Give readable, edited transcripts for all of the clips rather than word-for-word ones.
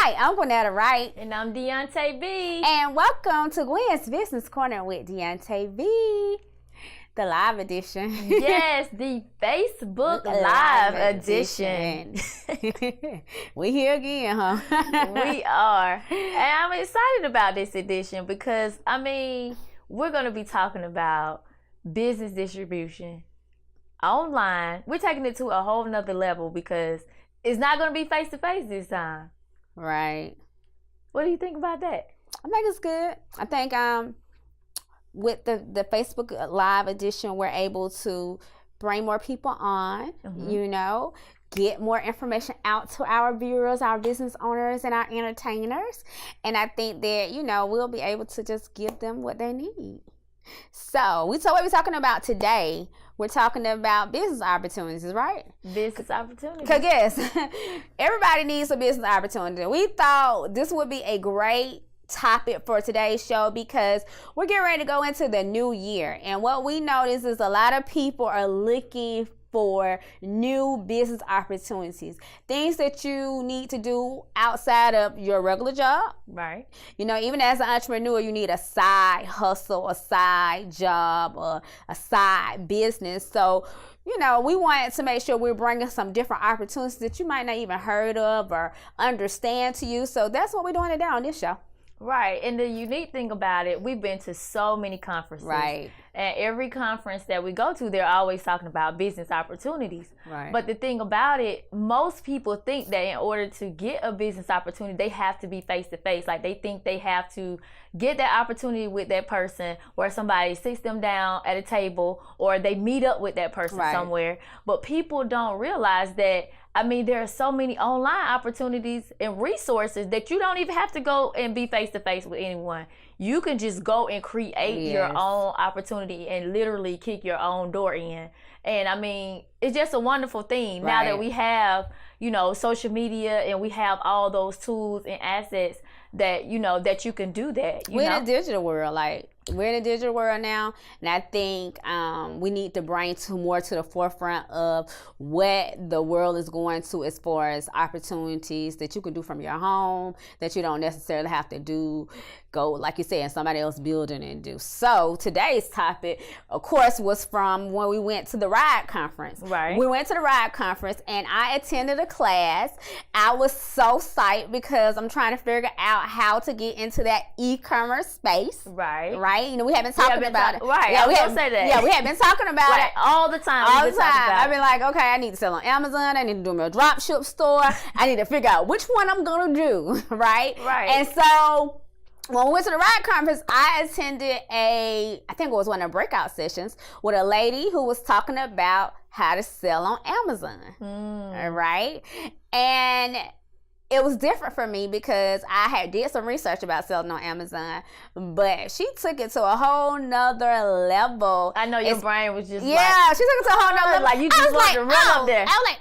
Hi, I'm Gwen Wright. And I'm Deonta B. And welcome to Gwen's Business Corner with Deonta B. The live edition. Yes, the Facebook Live edition. We here again, huh? We are. And I'm excited about this edition because, we're going to be talking about business distribution online. We're taking it to a whole nother level because it's not going to be face-to-face this time. Right. What do you think about that? I think it's good. I think with the Facebook Live edition, we're able to bring more people on, get more information out to our viewers, our business owners, and our entertainers. And I think that, we'll be able to just give them what they need. So what we're talking about today, we're talking about business opportunities, right? Business opportunities. Because yes, everybody needs a business opportunity. We thought this would be a great topic for today's show because we're getting ready to go into the new year. And what we notice is a lot of people are looking for new business opportunities, things that you need to do outside of your regular job. Right. Even as an entrepreneur, you need a side hustle, a side job, or a side business. So, we wanted to make sure we're bringing some different opportunities that you might not even heard of or understand to you. So that's what we're doing today on this show. Right. And the unique thing about it, we've been to so many conferences. Right. And every conference that we go to, they're always talking about business opportunities. Right. But the thing about it, most people think that in order to get a business opportunity, they have to be face-to-face. Like they think they have to get that opportunity with that person where somebody sits them down at a table or they meet up with that person somewhere. But people don't realize that there are so many online opportunities and resources that you don't even have to go and be face-to-face with anyone. You can just go and create your own opportunity and literally kick your own door in. And it's just a wonderful thing now that we have, social media and we have all those tools and assets that, that you can do that. We're in a digital world. We're in a digital world now, and I think we need to bring more to the forefront of what the world is going to as far as opportunities that you can do from your home, that you don't necessarily have to go, like you said, in somebody else's building and do. So today's topic, of course, was from when we went to the RIDE conference. Right. We went to the RIDE conference, and I attended a class. I was so psyched because I'm trying to figure out how to get into that e-commerce space. Right. We have been talking about it. Right. Yeah, we have say that. Yeah, we have been talking about it all the time. All the time. I've been like, okay, I need to sell on Amazon. I need to do my drop ship store. I need to figure out which one I'm gonna do. Right. Right. And so when we went to the RIDE conference, I attended I think it was one of the breakout sessions with a lady who was talking about how to sell on Amazon. All right. And it was different for me because I had did some research about selling on Amazon, but she took it to a whole nother level. I know your brain was just she took it to a whole nother level. Like you just wanted to run up there. I was like,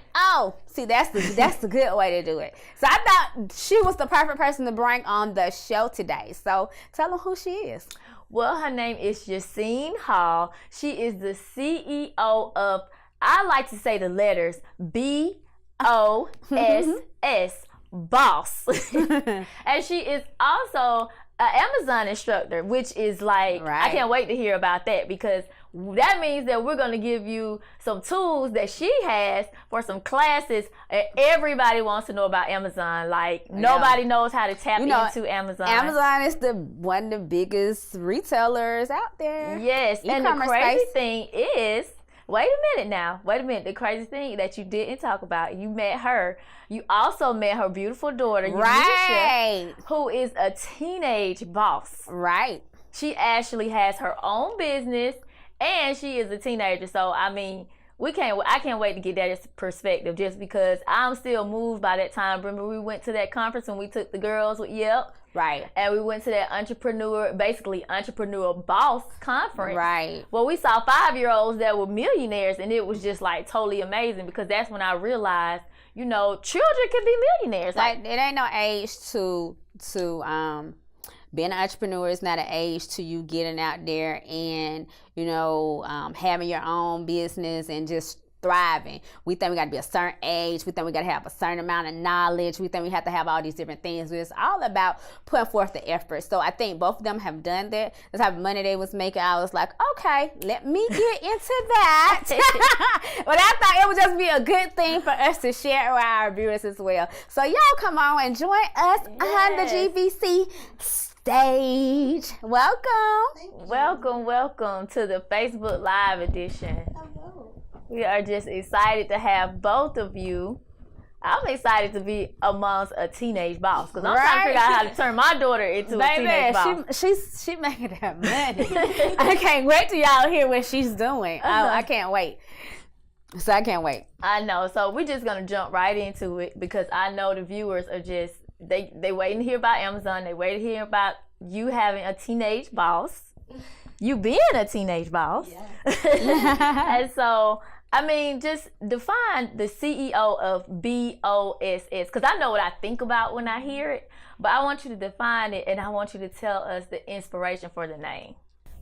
see, that's the good way to do it. So I thought she was the perfect person to bring on the show today. So tell them who she is. Well, her name is Yassin Hall. She is the CEO of, I like to say the letters BOSS. Boss. And she is also an Amazon instructor, which is I can't wait to hear about that because that means that we're going to give you some tools that she has for some classes. And everybody wants to know about Amazon. Nobody knows how to tap into Amazon. Amazon is one of the biggest retailers out there. Yes, and the crazy thing is, wait a minute. The crazy thing that you didn't talk about, you also met her beautiful daughter, Yamisha, who is a teenage boss. Right. She actually has her own business and she is a teenager. So, I can't wait to get that perspective just because I'm still moved by that time. Remember, we went to that conference when we took the girls with Yep. Right. And we went to that entrepreneur boss conference. Right. Well, we saw 5-year-olds that were millionaires, and it was just totally amazing because that's when I realized, children can be millionaires. It ain't no age to being an entrepreneur. Is not an age to you getting out there and, having your own business and just thriving. We think we got to be a certain age. We think we got to have a certain amount of knowledge. We think we have to have all these different things. It's all about putting forth the effort. So I think both of them have done that. The type of money they was making, I was like, okay, let me get into that. But I thought it would just be a good thing for us to share with our viewers as well. So y'all come on and join us on the GVC stage. Welcome to the Facebook Live edition. Hello. We are just excited to have both of you. I'm excited to be amongst a teenage boss because I'm trying to figure out how to turn my daughter into a teenage boss. She making that money. I can't wait till y'all hear what she's doing. Oh, I can't wait. So I can't wait. I know. So we're just gonna jump right into it because I know the viewers are just they waiting to hear about Amazon. They waiting to hear about you having a teenage boss. You being a teenage boss. Yeah. And so, I mean, just define the CEO of BOSS because I know what I think about when I hear it, but I want you to define it and I want you to tell us the inspiration for the name.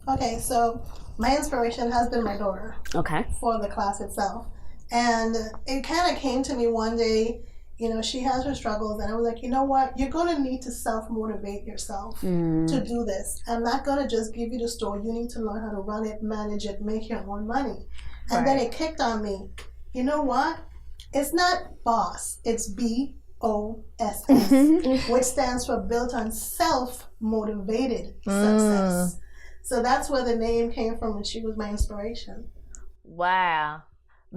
Okay, so my inspiration has been my daughter. Okay. For the class itself. And it kind of came to me one day, you know, she has her struggles, and I was like, you know what? You're going to need to self-motivate yourself to do this. I'm not going to just give you the store. You need to learn how to run it, manage it, make your own money. And then it kicked on me. You know what? It's not boss. It's BOSS, which stands for built on self-motivated success. So that's where the name came from, and she was my inspiration. Wow.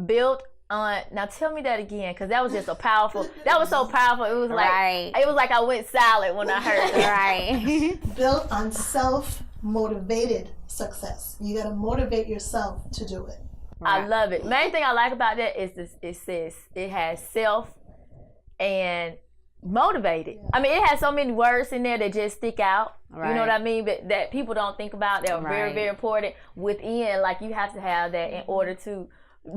Built on, now tell me that again, because that was just a powerful, that was so powerful. It was like, it was like I went silent when I heard it. Right. Built on self-motivated success. You got to motivate yourself to do it. Right. I love it. Main thing I like about that is this, it says it has self and motivated. I mean, it has so many words in there that just stick out. Right. You know what I mean? But that people don't think about. They're very, very important within. Like you have to have that in order to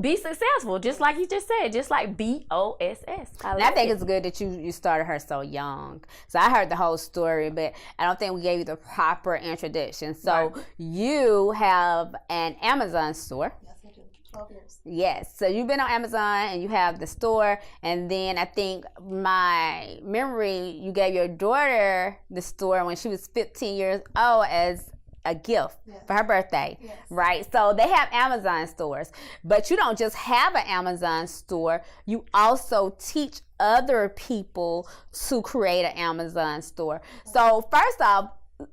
be successful, just like you just said, just like BOSS. I think it's good that you started her so young. So I heard the whole story, but I don't think we gave you the proper introduction. So you have an Amazon store. Yes, I do. 12 years. Yes. So you've been on Amazon and you have the store, and then I think my memory, you gave your daughter the store when she was 15 years old as a gift for her birthday, right? So they have Amazon stores, but you don't just have an Amazon store. You also teach other people to create an Amazon store. So first off,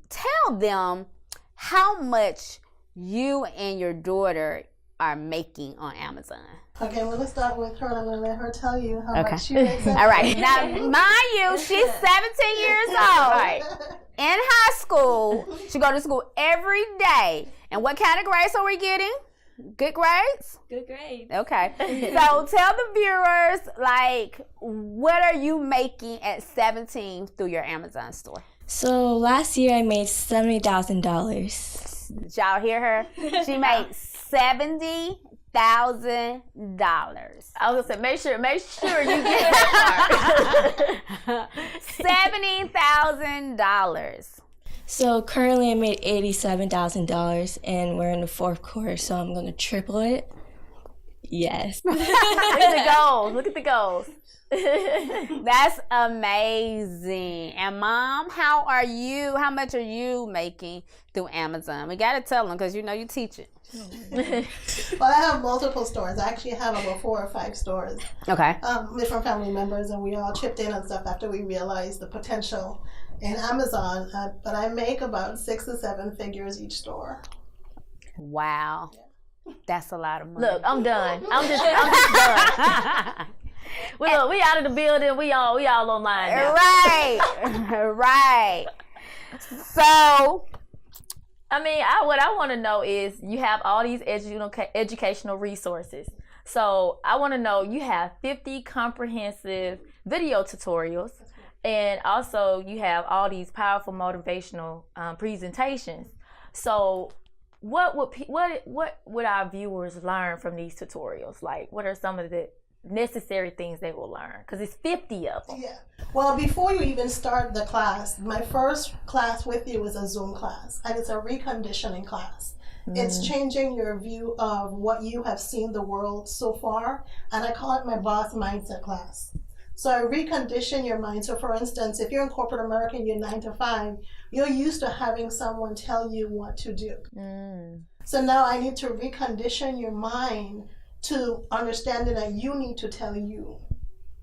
tell them how much you and your daughter are making on Amazon. Okay, well, let's start with her. I'm going to let her tell you how much she makes. All right. Now, mind you, she's 17 years old. Right. In high school. She go to school every day. And what kind of grades are we getting? Good grades? Good grades. Okay. So tell the viewers, like, what are you making at 17 through your Amazon store? So last year I made $70,000. Did y'all hear her? She made $70,000. I was gonna say, make sure you get that part. $70,000. So currently I made $87,000, and we're in the fourth quarter, so I'm gonna triple it. Yes. Look at the goals. Look at the goals. That's amazing. And Mom, how much are you making through Amazon? We gotta tell them because you know you teach it. Well, I have multiple stores. I actually have about 4 or 5 stores. Okay. Different family members, and we all chipped in and stuff after we realized the potential in Amazon. But I make about 6 or 7 figures each store. Wow. Yeah. That's a lot of money. Look, I'm done. I'm just done. We out of the building. We all online now. Right. Right. So, I mean, what I want to know is you have all these educational resources. So I want to know you have 50 comprehensive video tutorials, and also you have all these powerful motivational presentations. So what would our viewers learn from these tutorials? Like, what are some of the necessary things they will learn? Because it's 50 of them. Yeah. Well, before you even start the class, my first class with you is a Zoom class, and it's a reconditioning class. It's changing your view of what you have seen the world so far. And I call it my boss mindset class. So I recondition your mind. So for instance, if you're in corporate America and you're 9 to 5, you're used to having someone tell you what to do. So now I need to recondition your mind to understanding that you need to tell you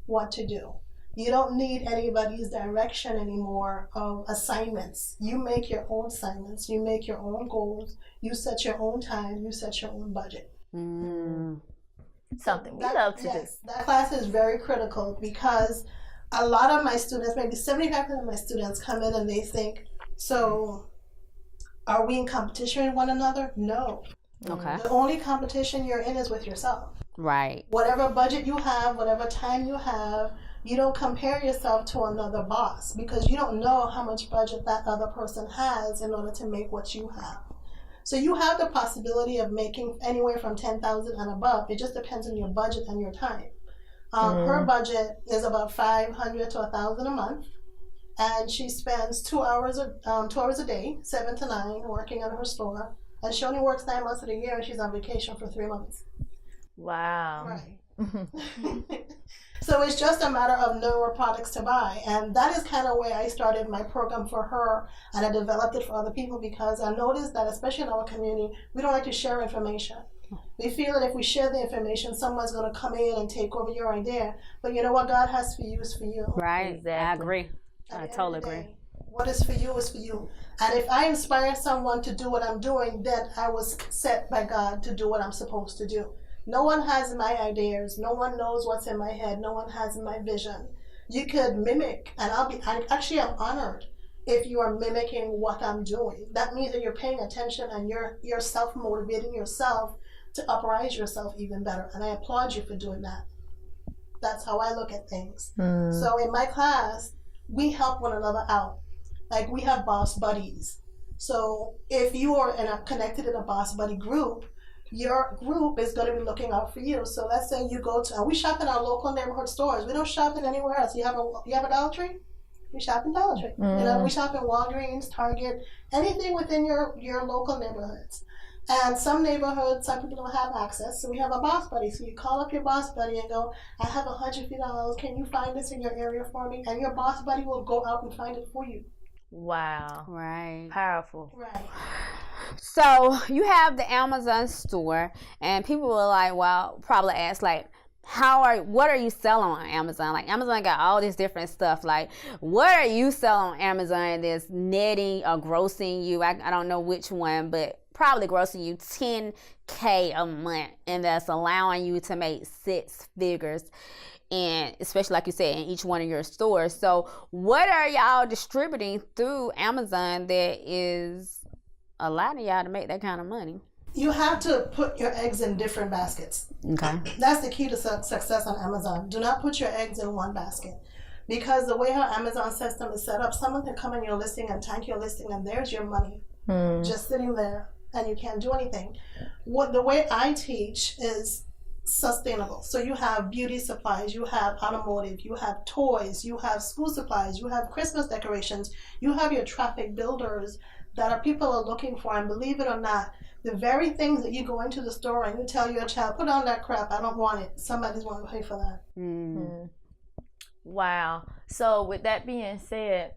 what to do. You don't need anybody's direction anymore of assignments. You make your own assignments. You make your own goals. You set your own time. You set your own budget. Something we love to do. That class is very critical because a lot of my students, maybe 75% of my students come in and they think, so are we in competition with one another? No. Okay. The only competition you're in is with yourself. Right. Whatever budget you have, whatever time you have, you don't compare yourself to another boss because you don't know how much budget that other person has in order to make what you have. So you have the possibility of making anywhere from $10,000 and above. It just depends on your budget and your time. Her budget is about $500 to $1,000 a month, and she spends 2 hours a day, 7 to 9, working on her store. And she only works 9 months of the year, and she's on vacation for 3 months. Wow. Right. So it's just a matter of knowing what products to buy. And that is kind of where I started my program for her, and I developed it for other people because I noticed that, especially in our community, we don't like to share information. We feel that if we share the information, someone's going to come in and take over your idea. But you know what God has for you is for you. Right. Exactly. I agree. I totally agree. What is for you is for you. And if I inspire someone to do what I'm doing, then I was set by God to do what I'm supposed to do. No one has my ideas. No one knows what's in my head. No one has my vision. You could mimic, and I'm honored if you are mimicking what I'm doing. That means that you're paying attention and you're self-motivating yourself to uprise yourself even better. And I applaud you for doing that. That's how I look at things. So in my class, we help one another out. Like we have boss buddies. So if you are connected in a boss buddy group, your group is going to be looking out for you. So let's say you go to, we shop in our local neighborhood stores. We don't shop in anywhere else. You have a Dollar Tree? We shop in Dollar Tree. You know, we shop in Walgreens, Target, anything within your local neighborhoods. And some neighborhoods, some people don't have access. So we have a boss buddy. So you call up your boss buddy and go, I have $150. Can you find this in your area for me? And your boss buddy will go out and find it for you. Wow. Right. Powerful. Right. So you have the Amazon store, and people will probably ask what are you selling on Amazon? Like Amazon got all this different stuff. Like what are you selling on Amazon that's netting or grossing you? I don't know which one, but probably grossing you $10K a month, and that's allowing you to make 6 figures. And especially like you said, in each one of your stores. So what are y'all distributing through Amazon that is allowing y'all to make that kind of money? You have to put your eggs in different baskets. Okay. That's the key to success on Amazon. Do not put your eggs in one basket. Because the way our Amazon system is set up, someone can come in your listing and tank your listing, and there's your money just sitting there, and you can't do anything. The way I teach is sustainable. So you have beauty supplies, you have automotive, you have toys, you have school supplies, you have Christmas decorations, you have your traffic builders that people are looking for. And believe it or not, the very things that you go into the store and you tell your child, put on that crap, I don't want it. Somebody's going to pay for that. Wow. So with that being said,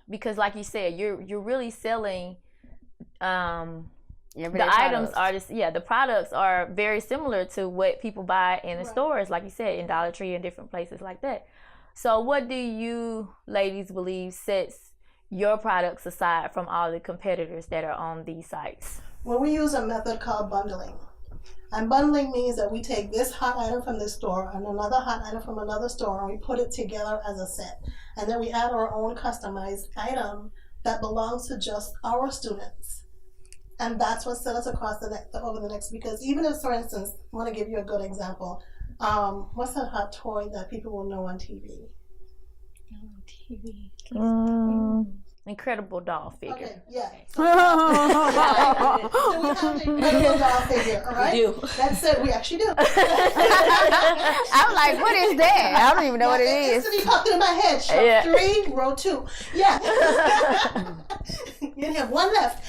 because like you said, you're really selling the items are the products are very similar to what people buy in the stores, like you said, in Dollar Tree and different places like that. So what do you ladies believe sets your products aside from all the competitors that are on these sites? Well, we use a method called bundling. And bundling means that we take this hot item from this store and another hot item from another store, and we put it together as a set. And then we add our own customized item that belongs to just our students. And that's what set us across over the next, because even if, for instance, I want to give you a good example. What's that hot toy that people will know on TV? Incredible doll figure. Okay, yeah. So we have the incredible doll figure, all right? We do. That's it. We actually do. I'm like, what is that? I don't even know what it is. Instantly popped into my head. Shot 3, row 2. Yeah. You only have one left.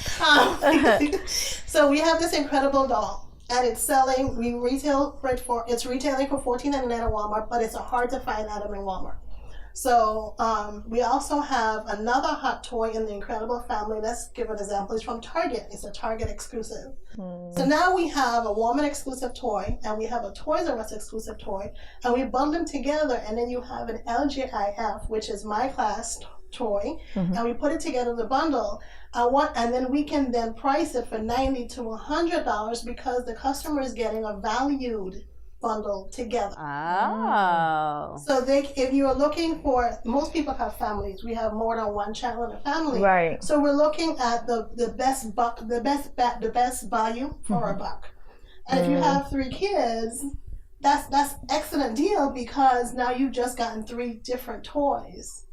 So we have this incredible doll. And it's selling, it's retailing for $14.99 at Walmart, but it's a hard to find item in Walmart. So we also have another hot toy in the Incredible family. Let's give an example. It's from Target. It's a Target exclusive. So now we have a Walmart exclusive toy, and we have a Toys R Us exclusive toy, and we bundle them together, and then you have an LGIF, which is my class toy, and we put it together in the bundle. And then we can then price it for $90 to $100 because the customer is getting a valued bundle together. Oh. So if you are looking for, most people have families. We have more than one child in a family. Right. So we're looking at the best value for a buck. And if you have 3 kids, that's excellent deal because now you've just gotten 3 different toys.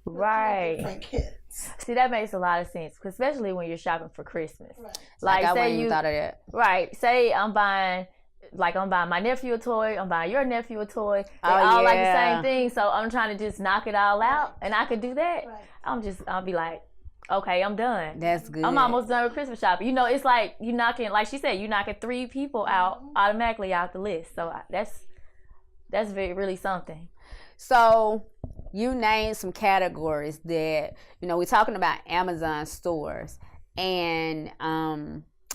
Right. Different kids. See, that makes a lot of sense, especially when you're shopping for Christmas. Right. Like, I say wouldn't even thought of that. Right. Say I'm buying my nephew a toy, I'm buying your nephew a toy. They all like the same thing, so I'm trying to just knock it all out, and I could do that. Right. I'll be like, okay, I'm done. That's good. I'm almost done with Christmas shopping. You know, it's like you knocking, like she said, you knocking 3 people out automatically out the list. So that's really something. So you named some categories that, we're talking about Amazon stores, and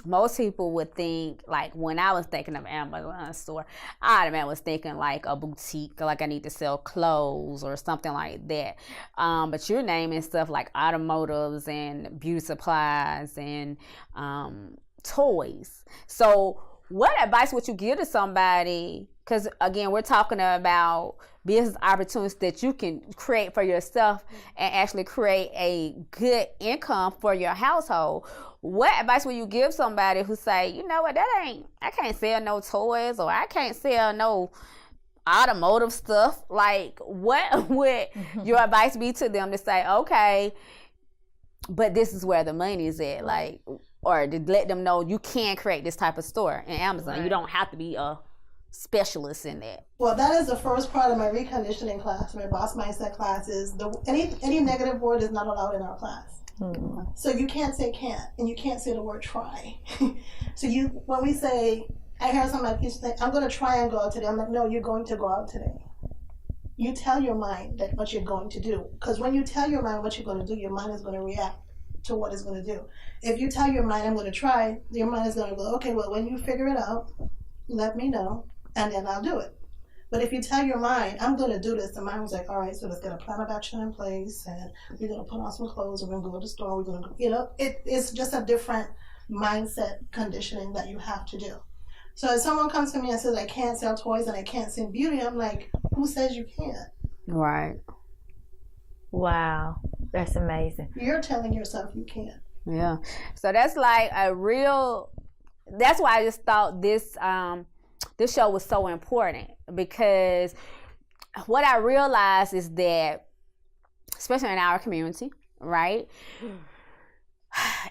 most people would think, like, when I was thinking of Amazon store, I automatically was thinking like a boutique, like I need to sell clothes or something like that. But you're naming stuff like automotives and beauty supplies and toys. So what advice would you give to somebody? Because, again, we're talking about business opportunities that you can create for yourself and actually create a good income for your household. What advice would you give somebody who say, you know what, I can't sell no toys, or I can't sell no automotive stuff? Like, what would your advice be to them to say, okay, but this is where the money is at? Like, or to let them know you can create this type of store in Amazon. Right. You don't have to be a specialist in that. Well, that is the first part of my reconditioning class. My boss mindset class is any negative word is not allowed in our class. So you can't say can't, and you can't say the word try. So when we say, I hear somebody say, I'm going to try and go out today. I'm like, no, you're going to go out today. You tell your mind that what you're going to do, because when you tell your mind what you're going to do, your mind is going to react to what it's going to do. If you tell your mind, I'm going to try, your mind is going to go, okay, well, when you figure it out, let me know, and then I'll do it. But if you tell your mind, I'm going to do this, the mind was like, all right, so let's get a plan of action in place, and we're going to put on some clothes, we're going to go to the store, we're going to go, it's just a different mindset conditioning that you have to do. So if someone comes to me and says, I can't sell toys and I can't sell beauty, I'm like, who says you can't? Right. Wow. That's amazing. You're telling yourself you can't. Yeah. So that's like that's why I just thought this show was so important, because what I realized is that, especially in our community, right?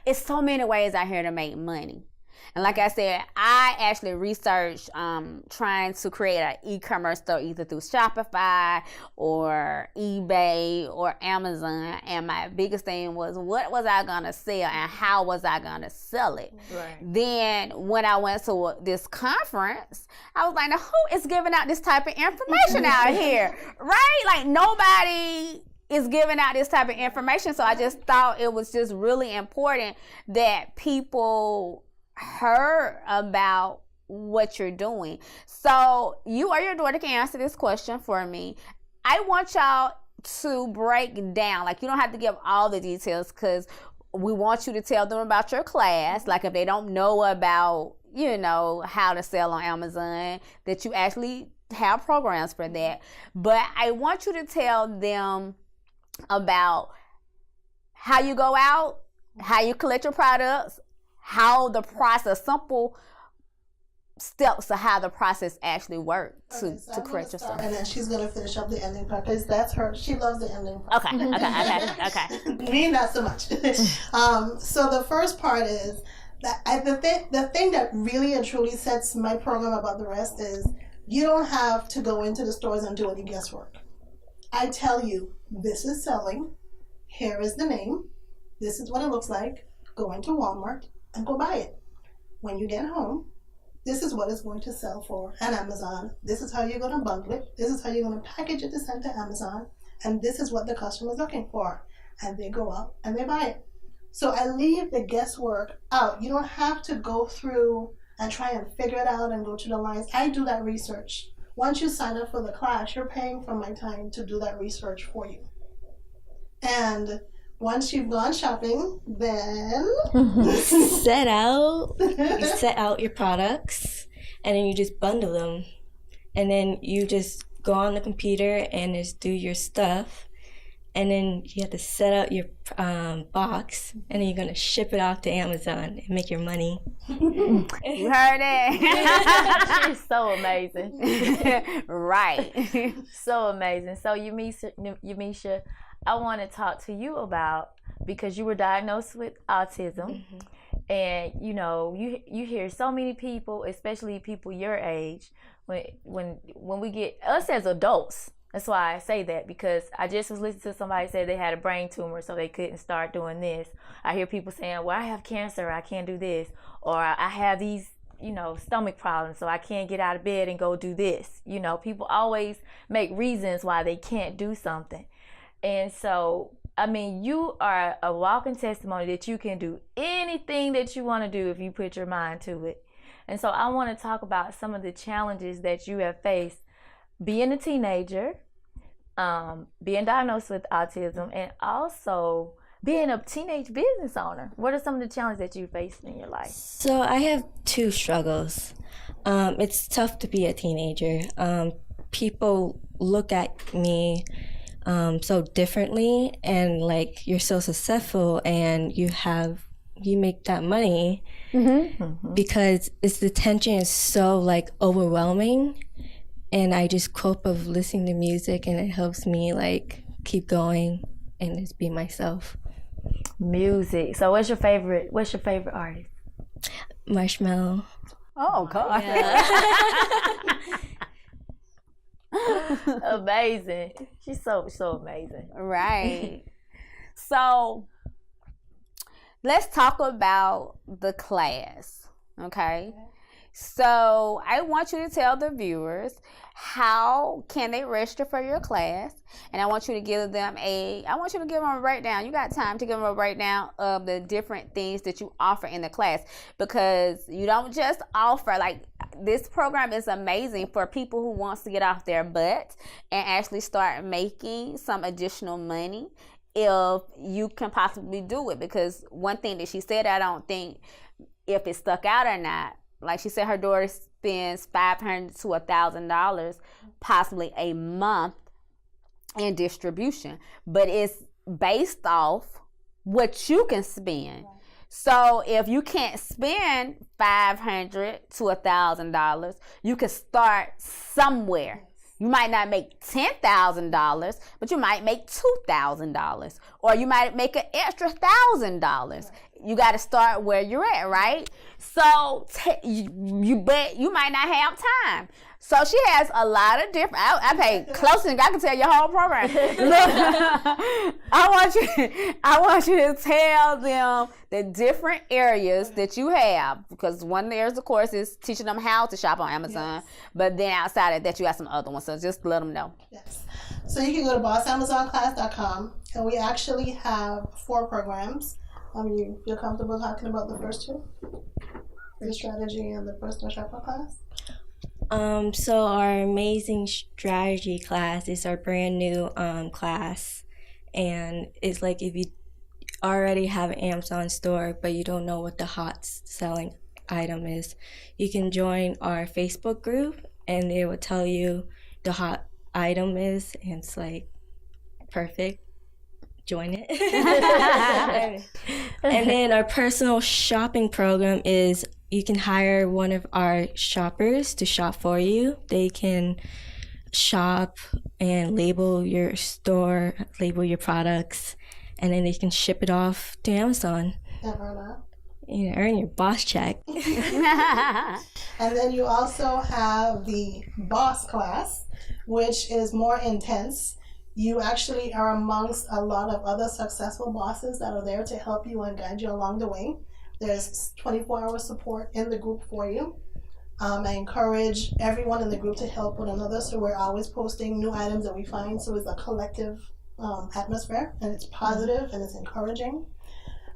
It's so many ways out here to make money. And like I said, I actually researched trying to create an e-commerce store either through Shopify or eBay or Amazon. And my biggest thing was, what was I going to sell and how was I going to sell it? Right. Then when I went to this conference, I was like, now who is giving out this type of information out here? Right? Like, nobody is giving out this type of information. So I just thought it was just really important that people heard about what you're doing. So you or your daughter can answer this question for me. I want y'all to break down, like, you don't have to give all the details, because we want you to tell them about your class. Like, if they don't know about, how to sell on Amazon, that you actually have programs for that. But I want you to tell them about how you go out, how you collect your products, how the process, simple steps of how the process actually works to create your stuff. And then she's going to finish up the ending part, because that's her. She loves the ending part. Okay. Me, not so much. So the first part is that the thing that really and truly sets my program above the rest is you don't have to go into the stores and do any guesswork. I tell you, this is selling. Here is the name. This is what it looks like. Go into Walmart and go buy it. When you get home, this is what it's going to sell for on Amazon. This is how you're going to bundle it. This is how you're going to package it to send to Amazon. And this is what the customer is looking for. And they go out and they buy it. So I leave the guesswork out. You don't have to go through and try and figure it out and go to the lines. I do that research. Once you sign up for the class, you're paying for my time to do that research for you. And once you've gone shopping, then you set out your products, and then you just bundle them, and then you just go on the computer and just do your stuff, and then you have to set out your box, and then you're gonna ship it off to Amazon and make your money. You heard it. She's so amazing. Right. So amazing. So Yamisha, I want to talk to you about, because you were diagnosed with autism, and you hear so many people, especially people your age, when we get us as adults. That's why I say that, because I just was listening to somebody say they had a brain tumor, so they couldn't start doing this. I hear people saying, well, I have cancer, I can't do this, or I have these stomach problems, so I can't get out of bed and go do this. People always make reasons why they can't do something. And so, I mean, you are a walking testimony that you can do anything that you want to do if you put your mind to it. And so I want to talk about some of the challenges that you have faced being a teenager, being diagnosed with autism, and also being a teenage business owner. What are some of the challenges that you faced in your life? So I have two struggles. It's tough to be a teenager. People look at me so differently, and like, you're so successful and you make that money, because the tension is so like overwhelming, and I just cope of listening to music, and it helps me like keep going and just be myself. Music. So what's your favorite artist? Marshmello. Oh God. Yeah. Amazing. She's so amazing. Right. So let's talk about the class. Okay. So I want you to tell the viewers, how can they register for your class? And I want you to give them a breakdown. You got time to give them a breakdown of the different things that you offer in the class, because you don't just offer, like, this program is amazing for people who wants to get off their butt and actually start making some additional money if you can possibly do it. Because one thing that she said, I don't think if it stuck out or not, like she said, her daughter spends $500 to $1,000 possibly a month in distribution, but it's based off what you can spend. So if you can't spend $500 to $1,000, you can start somewhere. You might not make $10,000, but you might make $2,000, or you might make an extra $1,000. You got to start where you're at, right? So you might not have time. So she has a lot of different. I pay close to, I can tell your whole program. Look, I want you to tell them the different areas that you have, because one there's, of course, is teaching them how to shop on Amazon. Yes. But then outside of that, you have some other ones. So just let them know. Yes. So you can go to bossamazonclass.com, and we actually have 4 programs. You feel comfortable talking about the first 2? The strategy and the personal shopper class? So our amazing strategy class is our brand new class, and it's like, if you already have an Amazon store but you don't know what the hot selling item is, you can join our Facebook group, and they will tell you the hot item is, and it's like perfect. Join it. And then our personal shopping program is, you can hire one of our shoppers to shop for you. They can shop and label your store, label your products, and then they can ship it off to Amazon. Earn your boss check. And then you also have the boss class, which is more intense. You actually are amongst a lot of other successful bosses that are there to help you and guide you along the way. There's 24-hour support in the group for you. I encourage everyone in the group to help one another, so we're always posting new items that we find, so it's a collective atmosphere, and it's positive and it's encouraging.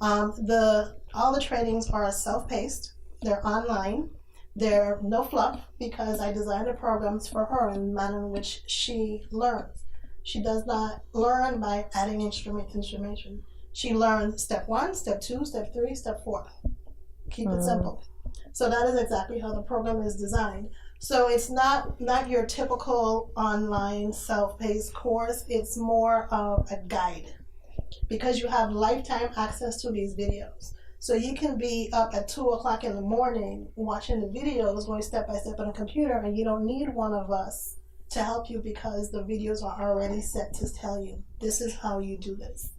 All the trainings are self-paced, they're online, they're no fluff, because I designed the programs for her in the manner in which she learns. She does not learn by adding information. She learns step 1, step 2, step 3, step 4. Keep it simple. So that is exactly how the program is designed. So it's not your typical online self-paced course. It's more of a guide, because you have lifetime access to these videos. So you can be up at 2 o'clock in the morning watching the videos, going step by step on a computer, and you don't need one of us to help you, because the videos are already set to tell you, this is how you do this.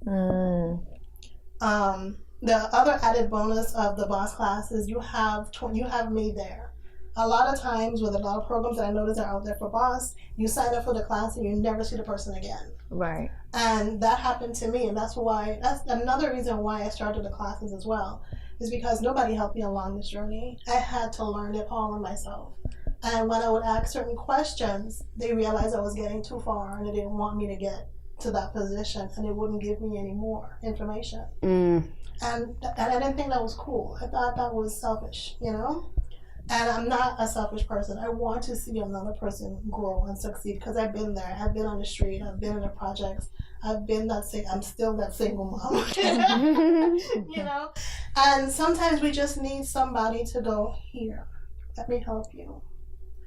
The other added bonus of the boss class is you have me there. A lot of times with a lot of programs that I notice are out there for boss, you sign up for the class and you never see the person again. Right. And that happened to me, and that's another reason why I started the classes as well, is because nobody helped me along this journey. I had to learn it all on myself. And when I would ask certain questions, they realized I was getting too far and they didn't want me to get to that position, and they wouldn't give me any more information. And I didn't think that was cool. I thought that was selfish, you know? And I'm not a selfish person. I want to see another person grow and succeed, because I've been there. I've been on the street. I've been in the projects. I'm still that single mom, you know? And sometimes we just need somebody to go, here, let me help you.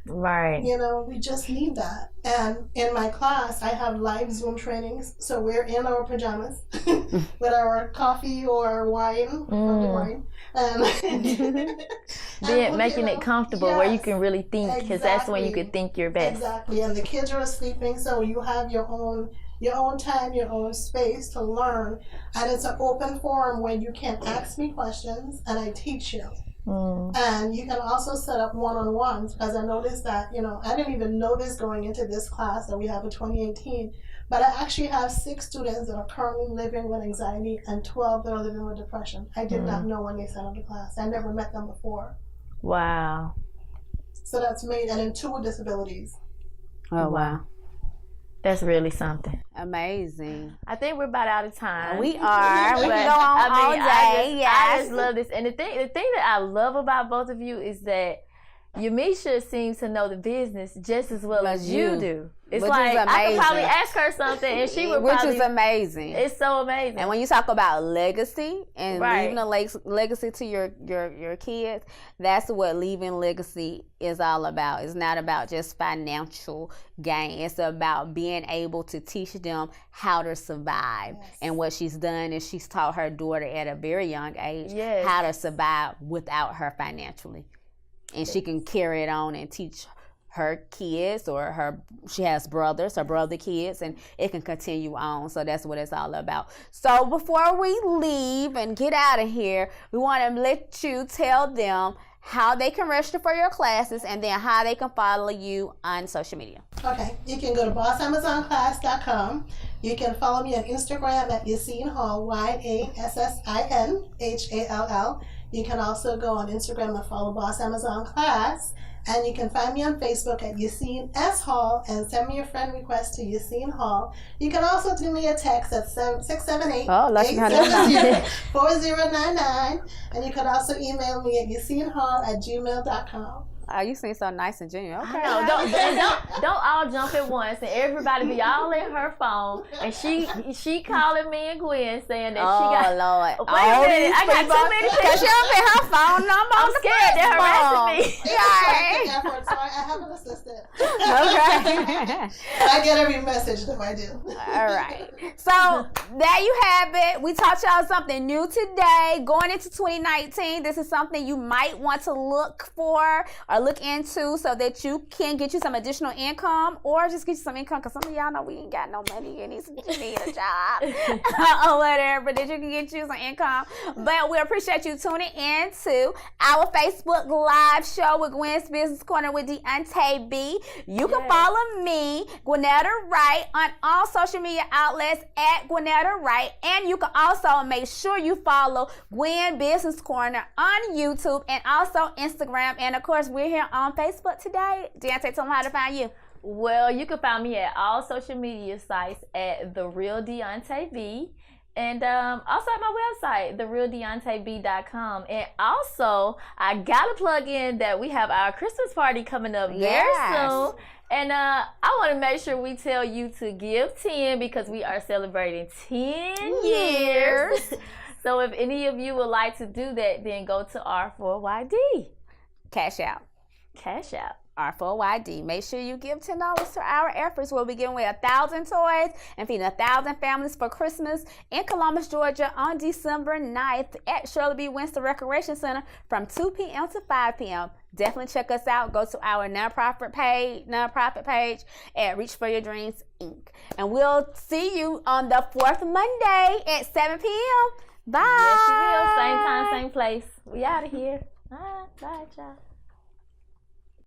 Right. You know, we just need that. And in my class, I have live Zoom trainings. So we're in our pajamas with our coffee or wine, wine. And making it comfortable, where you can really think, because that's when you can think your best. Exactly. And the kids are sleeping, so you have your own time, your own space to learn. And it's an open forum where you can ask me questions and I teach you. And you can also set up one-on-ones, because I noticed that, I didn't even know this going into this class that we have in 2018, but I actually have 6 students that are currently living with anxiety and 12 that are living with depression. I did not know when they set up the class. I never met them before. Wow. So that's me, and then 2 with disabilities. Oh, wow. That's really something. Amazing. I think we're about out of time. We are. We can go on all day. I just love this. And the thing that I love about both of you is that Yamisha seems to know the business just as well as you do. It's Which like, is amazing. I could probably ask her something and she would Which probably... is amazing. It's so amazing. And when you talk about legacy and Right. leaving a legacy to your kids, that's what leaving legacy is all about. It's not about just financial gain. It's about being able to teach them how to survive. Yes. And what she's done is she's taught her daughter at a very young age Yes. how to survive without her financially. And she can carry it on and teach her kids, or she has brothers, her brother kids, and it can continue on. So that's what it's all about. So before we leave and get out of here, we want to let you tell them how they can register for your classes, and then how they can follow you on social media. Okay, you can go to bossamazonclass.com. You can follow me on Instagram at Yassin Hall, YASSINHALL. You can also go on Instagram and follow Boss Amazon Class. And you can find me on Facebook at Yassin S. Hall and send me a friend request to Yassin Hall. You can also do me a text at 678-870-4099. And you can also email me at yassinhall@gmail.com. Oh, you seem so nice and genuine. Okay. No, don't all jump at once and everybody be all in her phone, and she calling me and Gwen saying that she got. Lord. Wait a minute, I got too many Because she don't get her phone number. I'm scared they're harassing me. So I have an assistant. Okay. I get every message if I do. All right. So there you have it. We taught y'all something new today. Going into 2019, this is something you might want to look for or look into so that you can get you some additional income, or just get you some income, because some of y'all know we ain't got no money and you need a job or whatever, but that you can get you some income. But we appreciate you tuning in to our Facebook Live show with Gwen's Business Corner with Deonta B. You can follow me, Gwinnetta Wright, on all social media outlets at Gwinnetta Wright, and you can also make sure you follow Gwen Business Corner on YouTube and also Instagram, and of course we're here on Facebook today. Deonta, tell them how to find you. Well, you can find me at all social media sites at The Real Deonta B. And also at my website, therealdeontab.com. And also, I got to plug in that we have our Christmas party coming up very soon. And I want to make sure we tell you to give 10 because we are celebrating 10 years. So if any of you would like to do that, then go to R4YD. Cash out. Cash out. R4YD. Make sure you give $10 to our efforts. We'll be giving away 1,000 toys and feeding 1,000 families for Christmas in Columbus, Georgia on December 9th at Shirley B. Winston Recreation Center from 2 p.m. to 5 p.m. Definitely check us out. Go to our nonprofit page at Reach for Your Dreams, Inc. And we'll see you on the 4th Monday at 7 p.m. Bye. Yes, you will. Same time, same place. We out of here. Bye, y'all.